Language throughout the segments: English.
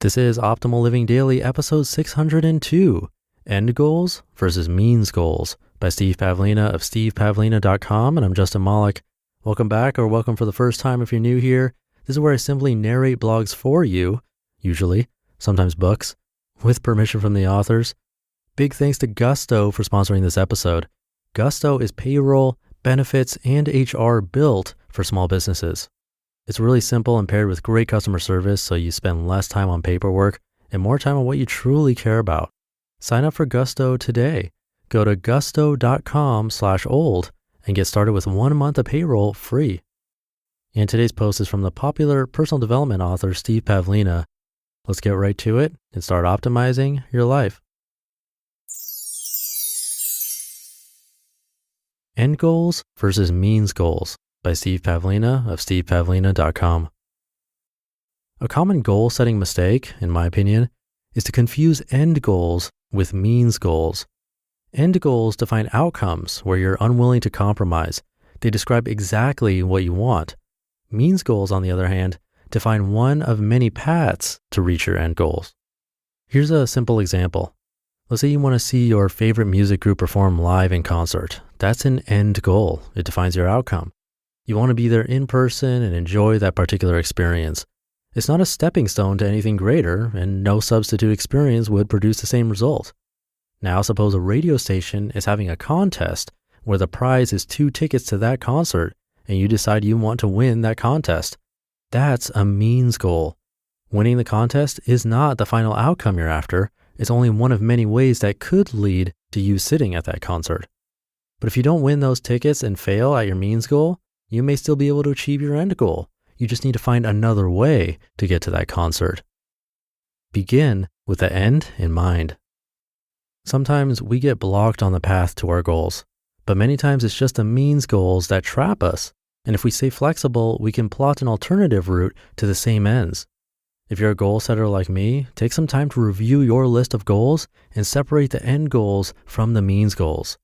This is Optimal Living Daily, episode 602, End Goals versus Means Goals by Steve Pavlina of stevepavlina.com, and I'm Justin Malik. Welcome back, or welcome for the first time if you're new here. This is where I simply narrate blogs for you, usually, sometimes books, with permission from the authors. Big thanks to Gusto for sponsoring this episode. Gusto is payroll, benefits, and HR built for small businesses. It's really simple and paired with great customer service, so you spend less time on paperwork and more time on what you truly care about. Sign up for Gusto today. Go to gusto.com/old and get started with 1 month of payroll free. And today's post is from the popular personal development author Steve Pavlina. Let's get right to it and start optimizing your life. End Goals versus Means Goals by Steve Pavlina of stevepavlina.com. A common goal-setting mistake, in my opinion, is to confuse end goals with means goals. End goals define outcomes where you're unwilling to compromise. They describe exactly what you want. Means goals, on the other hand, define one of many paths to reach your end goals. Here's a simple example. Let's say you want to see your favorite music group perform live in concert. That's an end goal. It defines your outcome. You want to be there in person and enjoy that particular experience. It's not a stepping stone to anything greater, and no substitute experience would produce the same result. Now, suppose a radio station is having a contest where the prize is 2 tickets to that concert, and you decide you want to win that contest. That's a means goal. Winning the contest is not the final outcome you're after. It's only one of many ways that could lead to you sitting at that concert. But if you don't win those tickets and fail at your means goal, you may still be able to achieve your end goal. You just need to find another way to get to that concert. Begin with the end in mind. Sometimes we get blocked on the path to our goals, but many times it's just the means goals that trap us. And if we stay flexible, we can plot an alternative route to the same ends. If you're a goal setter like me, take some time to review your list of goals and separate the end goals from the means goals.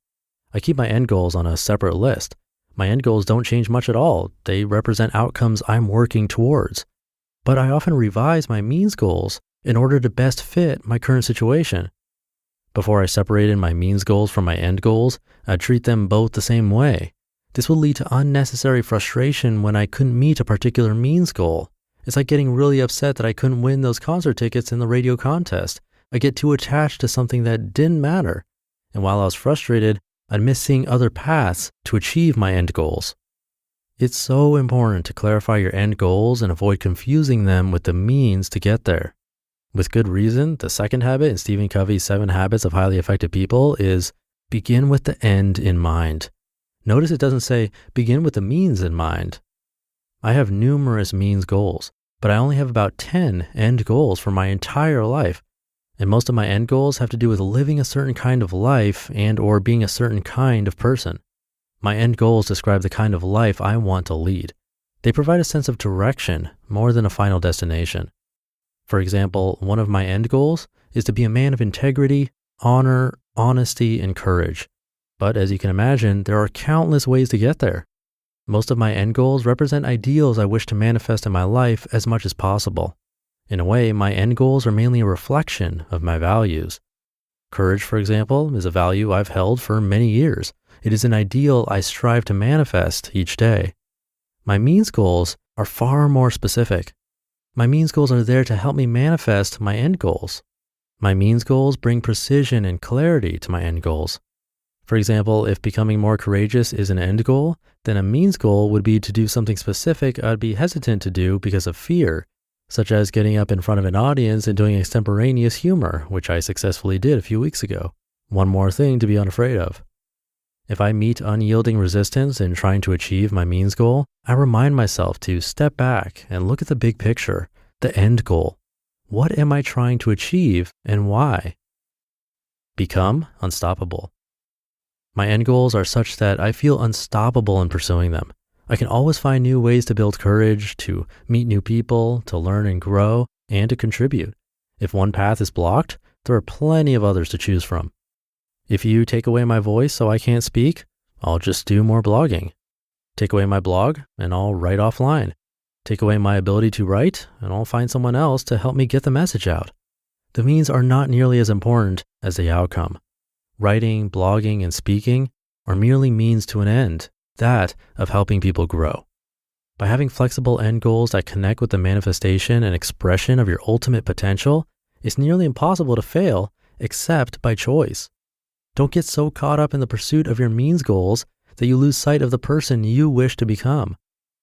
I keep my end goals on a separate list. My end goals don't change much at all. They represent outcomes I'm working towards. But I often revise my means goals in order to best fit my current situation. Before I separated my means goals from my end goals, I'd treat them both the same way. This would lead to unnecessary frustration when I couldn't meet a particular means goal. It's like getting really upset that I couldn't win those concert tickets in the radio contest. I get too attached to something that didn't matter. And while I was frustrated, I'd miss seeing other paths to achieve my end goals. It's so important to clarify your end goals and avoid confusing them with the means to get there. With good reason, the second habit in Stephen Covey's 7 Habits of Highly Effective People is begin with the end in mind. Notice it doesn't say begin with the means in mind. I have numerous means goals, but I only have about 10 end goals for my entire life. And most of my end goals have to do with living a certain kind of life and or being a certain kind of person. My end goals describe the kind of life I want to lead. They provide a sense of direction more than a final destination. For example, one of my end goals is to be a man of integrity, honor, honesty, and courage. But as you can imagine, there are countless ways to get there. Most of my end goals represent ideals I wish to manifest in my life as much as possible. In a way, my end goals are mainly a reflection of my values. Courage, for example, is a value I've held for many years. It is an ideal I strive to manifest each day. My means goals are far more specific. My means goals are there to help me manifest my end goals. My means goals bring precision and clarity to my end goals. For example, if becoming more courageous is an end goal, then a means goal would be to do something specific I'd be hesitant to do because of fear, such as getting up in front of an audience and doing extemporaneous humor, which I successfully did a few weeks ago. One more thing to be unafraid of. If I meet unyielding resistance in trying to achieve my means goal, I remind myself to step back and look at the big picture, the end goal. What am I trying to achieve and why? Become unstoppable. My end goals are such that I feel unstoppable in pursuing them. I can always find new ways to build courage, to meet new people, to learn and grow, and to contribute. If one path is blocked, there are plenty of others to choose from. If you take away my voice so I can't speak, I'll just do more blogging. Take away my blog, and I'll write offline. Take away my ability to write, and I'll find someone else to help me get the message out. The means are not nearly as important as the outcome. Writing, blogging, and speaking are merely means to an end, that of helping people grow. By having flexible end goals that connect with the manifestation and expression of your ultimate potential, it's nearly impossible to fail except by choice. Don't get so caught up in the pursuit of your means goals that you lose sight of the person you wish to become.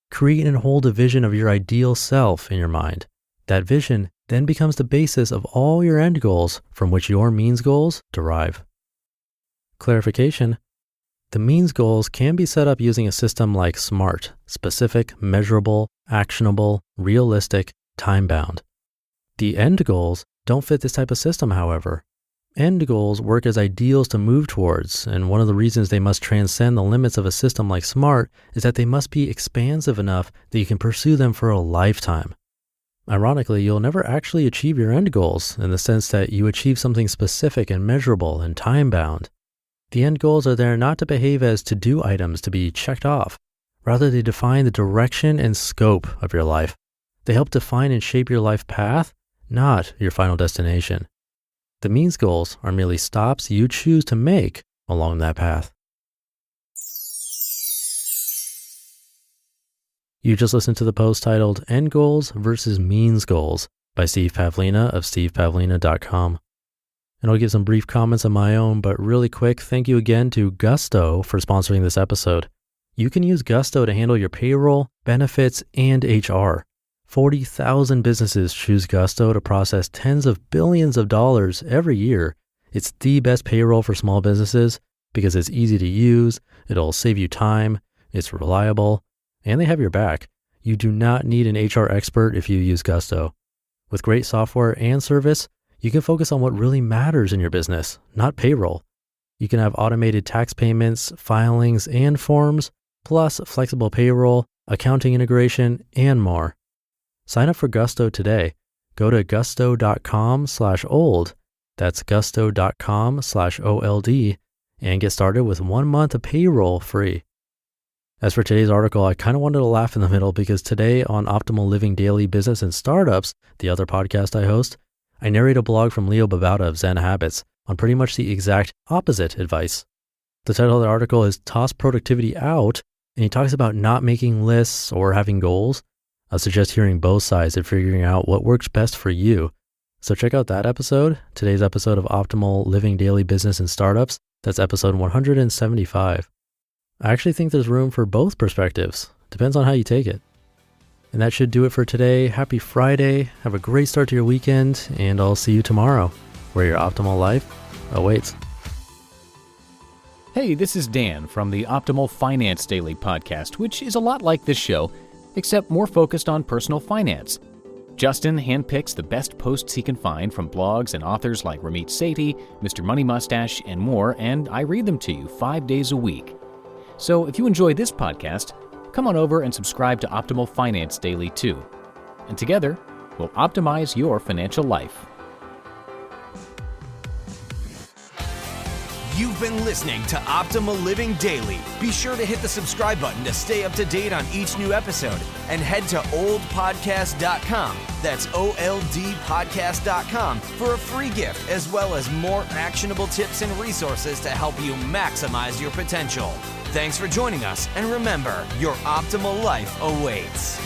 Create and hold a vision of your ideal self in your mind. That vision then becomes the basis of all your end goals from which your means goals derive. Clarification: the means goals can be set up using a system like SMART: specific, measurable, actionable, realistic, time-bound. The end goals don't fit this type of system, however. End goals work as ideals to move towards, and one of the reasons they must transcend the limits of a system like SMART is that they must be expansive enough that you can pursue them for a lifetime. Ironically, you'll never actually achieve your end goals in the sense that you achieve something specific and measurable and time-bound. The end goals are there not to behave as to-do items to be checked off. Rather, they define the direction and scope of your life. They help define and shape your life path, not your final destination. The means goals are merely stops you choose to make along that path. You just listened to the post titled End Goals versus Means Goals by Steve Pavlina of stevepavlina.com. And I'll give some brief comments of my own, but really quick, thank you again to Gusto for sponsoring this episode. You can use Gusto to handle your payroll, benefits, and HR. 40,000 businesses choose Gusto to process tens of billions of dollars every year. It's the best payroll for small businesses because it's easy to use, it'll save you time, it's reliable, and they have your back. You do not need an HR expert if you use Gusto. With great software and service, you can focus on what really matters in your business, not payroll. You can have automated tax payments, filings, and forms, plus flexible payroll, accounting integration, and more. Sign up for Gusto today. Go to gusto.com/old. That's gusto.com/OLD and get started with 1 month of payroll free. As for today's article, I kind of wanted to laugh in the middle because today on Optimal Living Daily Business and Startups, the other podcast I host, I narrate a blog from Leo Babauta of Zen Habits on pretty much the exact opposite advice. The title of the article is Toss Productivity Out, and he talks about not making lists or having goals. I suggest hearing both sides and figuring out what works best for you. So check out that episode, today's episode of Optimal Living Daily Business and Startups. That's episode 175. I actually think there's room for both perspectives. Depends on how you take it. And that should do it for today. Happy Friday. Have a great start to your weekend, and I'll see you tomorrow, where your optimal life awaits. Hey, this is Dan from the Optimal Finance Daily podcast, which is a lot like this show, except more focused on personal finance. Justin handpicks the best posts he can find from blogs and authors like Ramit Sethi, Mr. Money Mustache, and more, and I read them to you 5 days a week. So if you enjoy this podcast, come on over and subscribe to Optimal Finance Daily too. And together, we'll optimize your financial life. You've been listening to Optimal Living Daily. Be sure to hit the subscribe button to stay up to date on each new episode and head to oldpodcast.com. That's OLDpodcast.com for a free gift as well as more actionable tips and resources to help you maximize your potential. Thanks for joining us, and remember, your optimal life awaits.